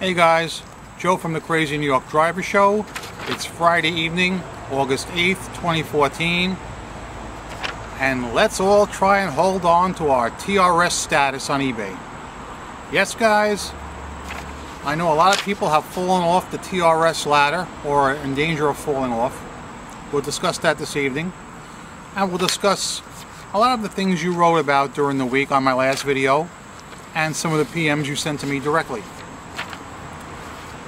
Hey guys, Joe from the Crazy New York Driver Show. It's Friday evening, August 8th, 2014. And let's all try and hold on to our TRS status on eBay. Yes guys, I know a lot of people have fallen off the TRS ladder or are in danger of falling off. We'll discuss that this evening. And we'll discuss a lot of the things you wrote about during the week on my last video and some of the PMs you sent to me directly.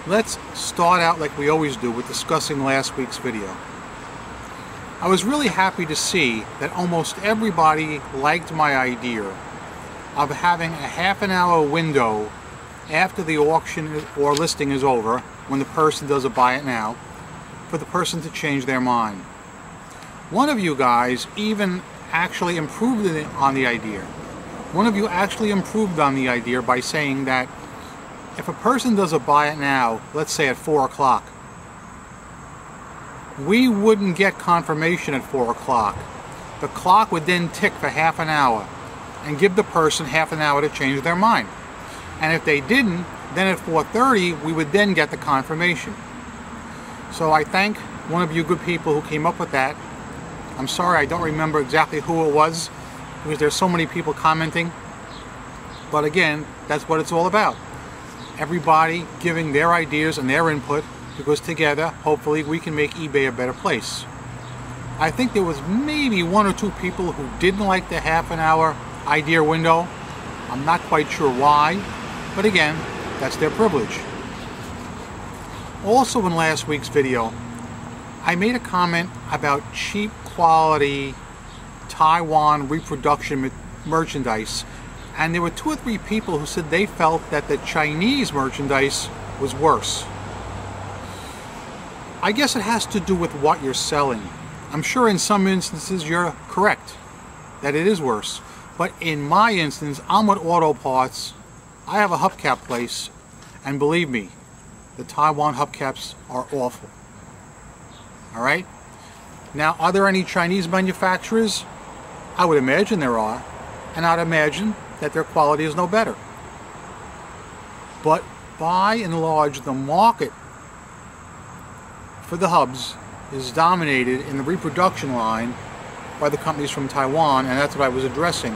Let's start out like we always do with discussing last week's video. I was really happy to see that almost everybody liked my idea of having a half-an-hour window after the auction or listing is over, when the person does a buy it now, for the person to change their mind. One of you guys even actually improved on the idea. One of you actually improved on the idea by saying that if a person does a buy it now, let's say at 4 o'clock, we wouldn't get confirmation at 4 o'clock. The clock would then tick for half an hour and give the person half an hour to change their mind. And if they didn't, then at 4:30 we would then get the confirmation. So I thank one of you good people who came up with that. I'm sorry I don't remember exactly who it was, because there's so many people commenting. But again, that's what it's all about. Everybody giving their ideas and their input, because together, hopefully, we can make eBay a better place. I think there was maybe 1 or 2 people who didn't like the half-an-hour idea window. I'm not quite sure why, but again, that's their privilege. Also in last week's video, I made a comment about cheap quality Taiwan reproduction merchandise. And there were 2 or 3 people who said they felt that the Chinese merchandise was worse. I guess it has to do with what you're selling. I'm sure in some instances you're correct, that it is worse. But in my instance, I'm with auto parts. I have a hubcap place, and believe me, the Taiwan hubcaps are awful. Alright? Now, are there any Chinese manufacturers? I would imagine there are, and I'd imagine that their quality is no better. But by and large, the market for the hubs is dominated in the reproduction line by the companies from Taiwan, and that's what I was addressing.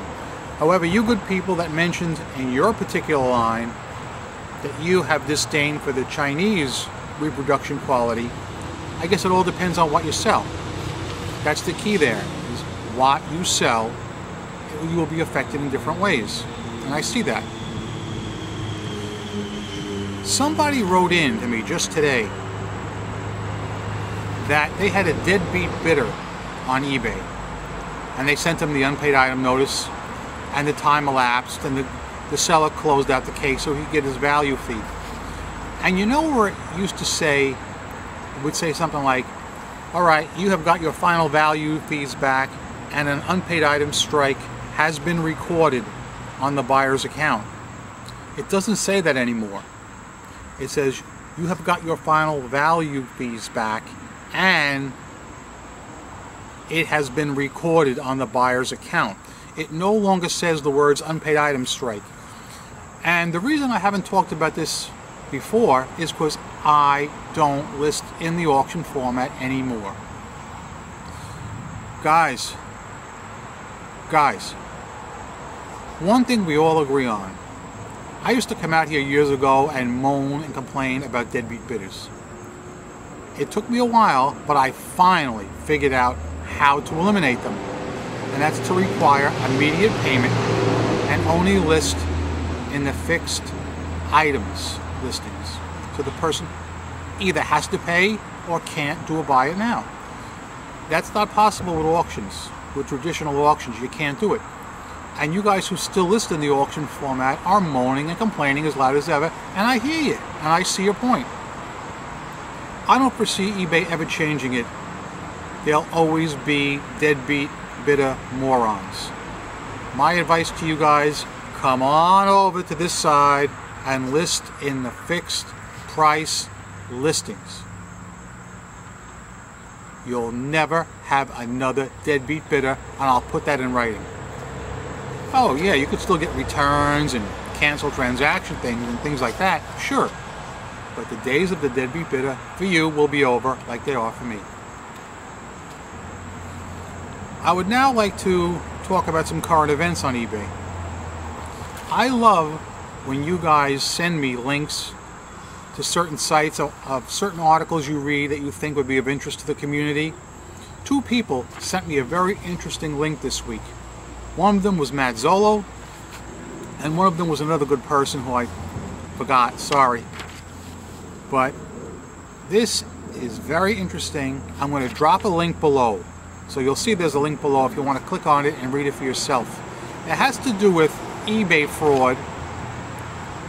However, you good people that mentioned in your particular line that you have disdain for the Chinese reproduction quality, I guess it all depends on what you sell. That's the key there, is what you sell. You will be affected in different ways, and I see that. Somebody wrote in to me just today that they had a deadbeat bidder on eBay, and they sent him the unpaid item notice, and the time elapsed, and the seller closed out the case so he could get his value fee. And you know where it used to say, it would say something like, alright, you have got your final value fees back, and an unpaid item strike has been recorded on the buyer's account. It doesn't say that anymore. It says you have got your final value fees back and it has been recorded on the buyer's account. It no longer says the words unpaid item strike. And the reason I haven't talked about this before is because I don't list in the auction format anymore. Guys, one thing we all agree on. I used to come out here years ago and moan and complain about deadbeat bidders. It took me a while, but I finally figured out how to eliminate them. And that's to require immediate payment and only list in the fixed items listings. So the person either has to pay or can't do a buy it now. That's not possible with auctions. With traditional auctions, you can't do it. And you guys who still list in the auction format are moaning and complaining as loud as ever, and I hear you, and I see your point. I don't foresee eBay ever changing it. There'll always be deadbeat bidder morons. My advice to you guys, come on over to this side and list in the fixed price listings. You'll never have another deadbeat bidder, and I'll put that in writing. Oh yeah, you could still get returns and cancel transaction things and things like that, sure. but the days of the deadbeat bidder for you will be over like they are for me. I would now like to talk about some current events on eBay. I love when you guys send me links to certain sites of certain articles you read that you think would be of interest to the community. Two people sent me a very interesting link this week. One of them was Matt Zolo, and one of them was another good person who I forgot, sorry. But this is very interesting. I'm going to drop a link below. So you'll see there's a link below if you want to click on it and read it for yourself. It has to do with eBay fraud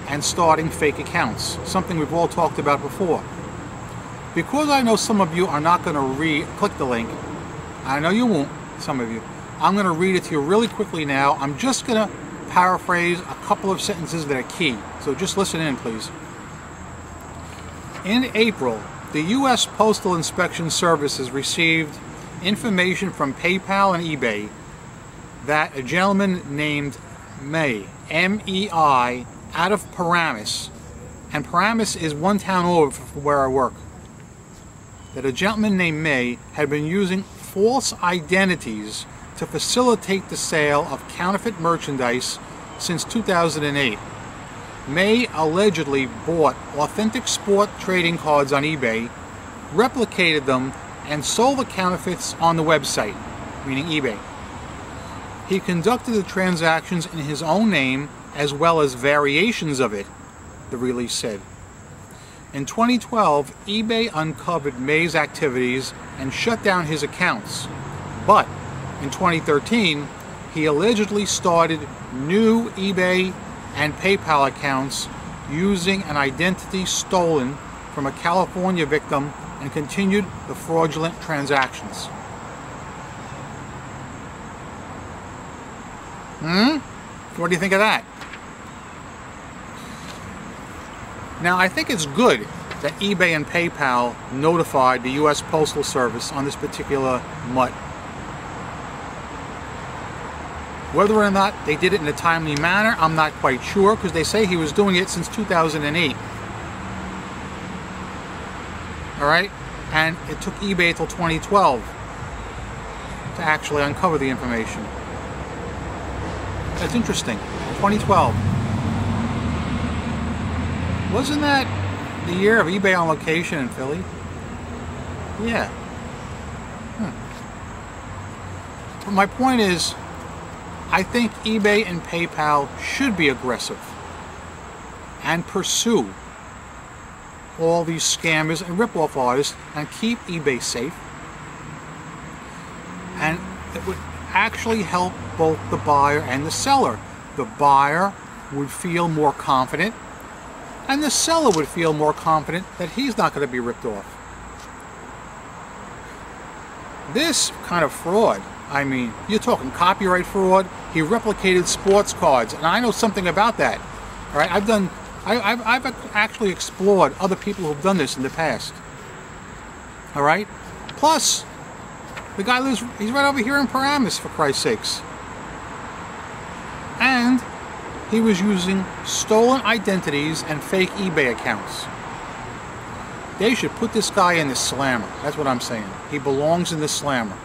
and starting fake accounts, something we've all talked about before. Because I know some of you are not going to click the link, I know you won't, some of you, I'm going to read it to you really quickly now. I'm just going to paraphrase a couple of sentences that are key, so just listen in, please. In April, the U.S. Postal Inspection Services received information from PayPal and eBay that a gentleman named May, M-E-I, out of Paramus, and Paramus is one town over from where I work, that a gentleman named May had been using false identities to facilitate the sale of counterfeit merchandise since 2008. May allegedly bought authentic sport trading cards on eBay, replicated them, and sold the counterfeits on the website, meaning eBay. He conducted the transactions in his own name as well as variations of it, the release said. In 2012, eBay uncovered May's activities and shut down his accounts. But in 2013, he allegedly started new eBay and PayPal accounts using an identity stolen from a California victim and continued the fraudulent transactions. What do you think of that? Now, I think it's good that eBay and PayPal notified the U.S. Postal Service on this particular mutt. Whether or not they did it in a timely manner, I'm not quite sure, because they say he was doing it since 2008. Alright? And it took eBay till 2012 to actually uncover the information. That's interesting. 2012. Wasn't that the year of eBay on location in Philly? Yeah. But my point is, I think eBay and PayPal should be aggressive and pursue all these scammers and rip-off artists and keep eBay safe. And it would actually help both the buyer and the seller. The buyer would feel more confident, and the seller would feel more confident that he's not going to be ripped off. This kind of fraud, I mean, you're talking copyright fraud. He replicated sports cards, and I know something about that. All right, I've actually explored other people who've done this in the past. All right, plus the guy lives, he's right over here in Paramus, for Christ's sakes. And he was using stolen identities and fake eBay accounts. They should put this guy in the slammer. That's what I'm saying. He belongs in the slammer.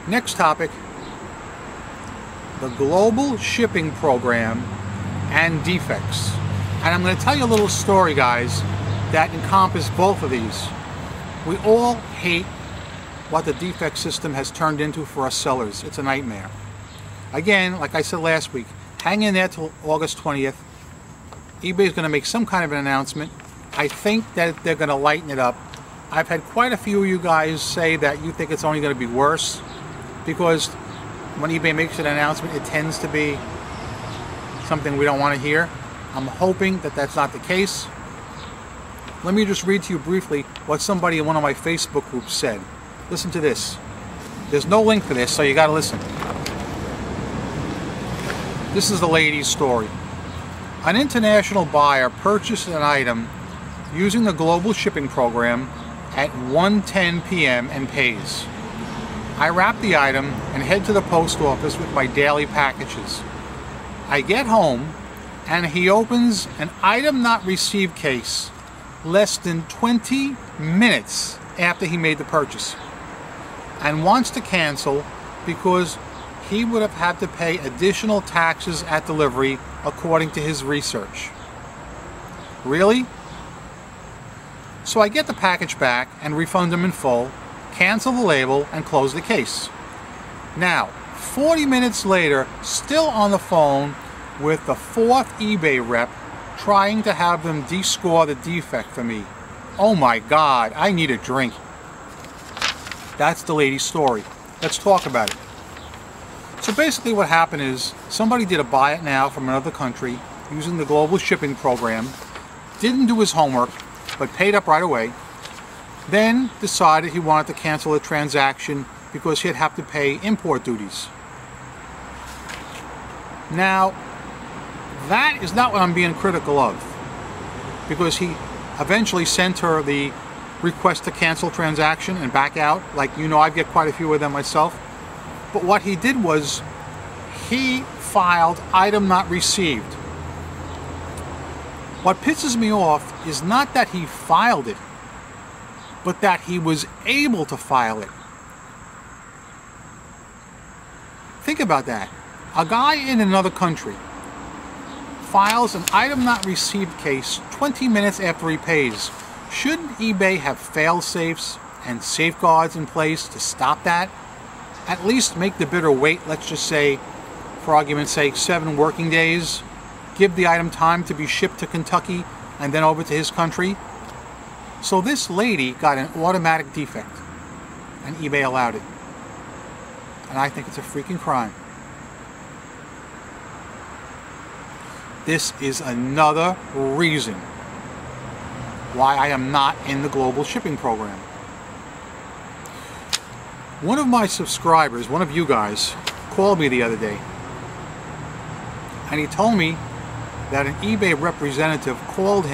Next topic, the global shipping program and defects. And I'm going to tell you a little story, guys, that encompass both of these. We all hate what the defect system has turned into for us sellers. It's a nightmare. Again, like I said last week, hang in there till August 20th. eBay is going to make some kind of an announcement. I think that they're going to lighten it up. I've had quite a few of you guys say that you think it's only going to be worse, because when eBay makes an announcement, it tends to be something we don't want to hear. I'm hoping that that's not the case. Let me just read to you briefly what somebody in one of my Facebook groups said. Listen to this. There's no link for this, so you got to listen. This is the lady's story. An international buyer purchased an item using the global shipping program at 1:10 p.m. and pays. I wrap the item and head to the post office with my daily packages. I get home and he opens an item not received case less than 20 minutes after he made the purchase and wants to cancel because he would have had to pay additional taxes at delivery according to his research. Really? So I get the package back and refund him in full, cancel the label, and close the case. Now, 40 minutes later, still on the phone with the fourth eBay rep, trying to have them descore the defect for me. Oh my God, I need a drink. That's the lady's story. Let's talk about it. So basically what happened is somebody did a buy it now from another country using the global shipping program, didn't do his homework, but paid up right away, then decided he wanted to cancel the transaction because he'd have to pay import duties. Now, that is not what I'm being critical of, because he eventually sent her the request to cancel transaction and back out. Like, you know, I get quite a few of them myself. But what he did was he filed item not received. What pisses me off is not that he filed it, but that he was able to file it. Think about that. A guy in another country files an item not received case 20 minutes after he pays. Shouldn't eBay have fail-safes and safeguards in place to stop that? At least make the bidder wait, let's just say, for argument's sake, 7 working days. Give the item time to be shipped to Kentucky and then over to his country. So this lady got an automatic defect, and eBay allowed it. And I think it's a freaking crime. This is another reason why I am not in the global shipping program. One of my subscribers, one of you guys, called me the other day, and he told me that an eBay representative cold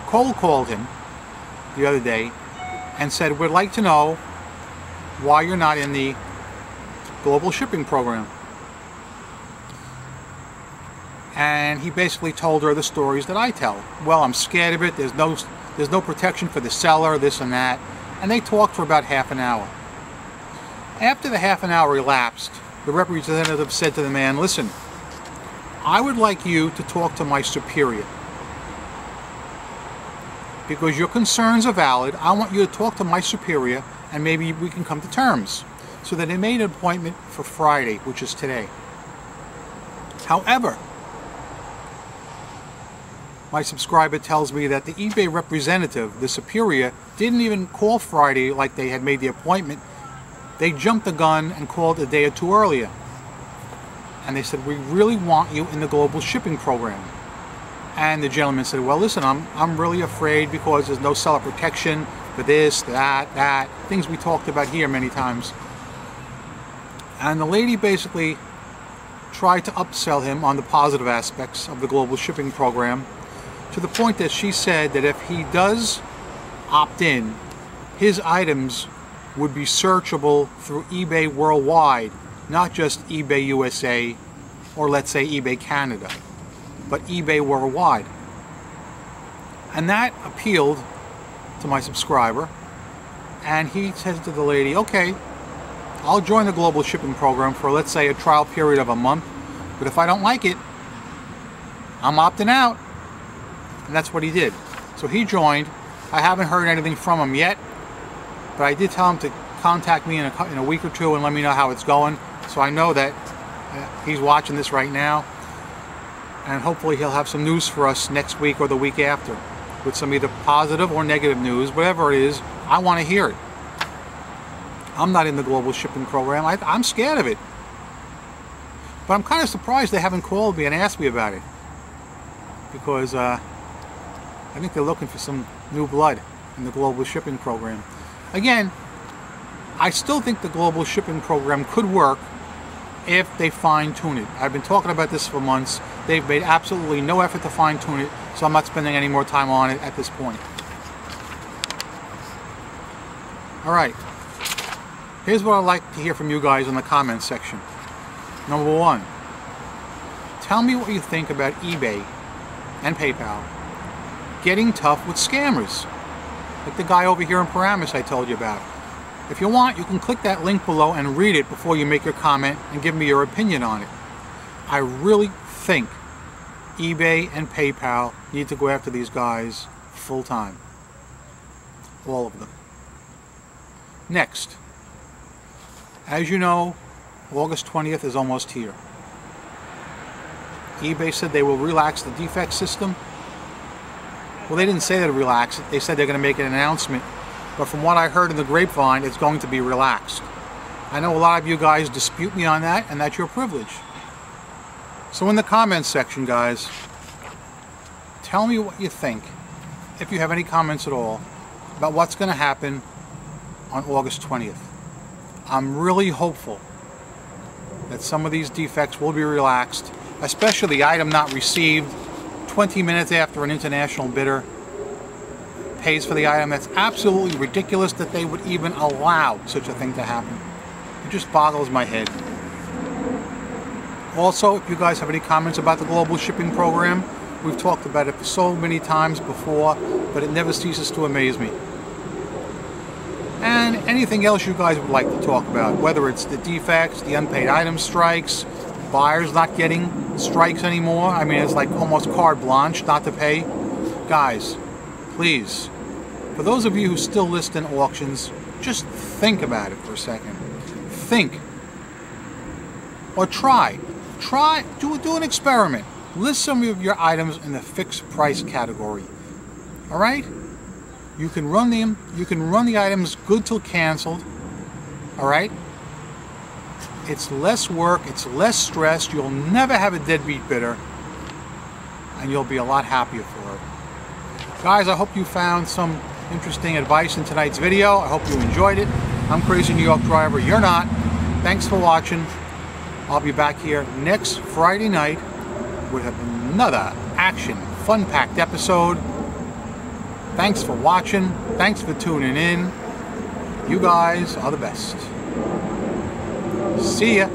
called him the other day and said, "We'd like to know why you're not in the global shipping program." And he basically told her the stories that I tell. Well, I'm scared of it. There's no protection for the seller, this and that. And they talked for about half an hour. After the half an hour elapsed, the representative said to the man, "Listen, I would like you to talk to my superior. Because your concerns are valid, I want you to talk to my superior and maybe we can come to terms." So then they made an appointment for Friday, which is today. However, my subscriber tells me that the eBay representative, the superior, didn't even call Friday like they had made the appointment. They jumped the gun and called a day or two earlier. And they said, "We really want you in the global shipping program." And the gentleman said, "Well, listen, I'm really afraid because there's no seller protection for this, that, things we talked about here many times." And the lady basically tried to upsell him on the positive aspects of the global shipping program, to the point that she said that if he does opt in, his items would be searchable through eBay worldwide, not just eBay USA or let's say eBay Canada, but eBay worldwide. And that appealed to my subscriber, and he said to the lady, "Okay, I'll join the global shipping program for, let's say, a trial period of a month, but if I don't like it, I'm opting out." And that's what he did. So he joined. I haven't heard anything from him yet, but I did tell him to contact me in a week or two and let me know how it's going. So I know that he's watching this right now, and hopefully he'll have some news for us next week or the week after with some either positive or negative news. Whatever it is, I want to hear it. I'm not in the global shipping program. I'm scared of it. But I'm kind of surprised they haven't called me and asked me about it, because I think they're looking for some new blood in the global shipping program. Again, I still think the global shipping program could work if they fine-tune it. I've been talking about this for months. They've made absolutely no effort to fine-tune it, so I'm not spending any more time on it at this point. Alright, here's what I'd like to hear from you guys in the comments section. Number 1, tell me what you think about eBay and PayPal getting tough with scammers, like the guy over here in Paramus I told you about. If you want, you can click that link below and read it before you make your comment and give me your opinion on it. I really think eBay and PayPal need to go after these guys full time. All of them. Next, as you know, August 20th is almost here. eBay said they will relax the defect system. Well, they didn't say they'd relax it. They said they're going to make an announcement. But from what I heard in the grapevine, it's going to be relaxed. I know a lot of you guys dispute me on that, and that's your privilege. So in the comments section, guys, tell me what you think, if you have any comments at all, about what's going to happen on August 20th. I'm really hopeful that some of these defects will be relaxed, especially the item not received 20 minutes after an international bidder pays for the item. That's absolutely ridiculous that they would even allow such a thing to happen. It just boggles my head. Also, if you guys have any comments about the global shipping program, we've talked about it so many times before, but it never ceases to amaze me. And anything else you guys would like to talk about, whether it's the defects, the unpaid item strikes, buyers not getting strikes anymore. I mean, it's like almost carte blanche not to pay. Guys, please, for those of you who still list in auctions, just think about it for a second. Think. Or try. Do an experiment. List some of your items in the fixed price category. Alright? You can run the items good till canceled. Alright? It's less work, it's less stress, you'll never have a deadbeat bidder, and you'll be a lot happier for it. Guys, I hope you found some interesting advice in tonight's video. I hope you enjoyed it. I'm Crazy New York Driver, you're not. Thanks for watching. I'll be back here next Friday night with another action, fun-packed episode. Thanks for watching. Thanks for tuning in. You guys are the best. See ya.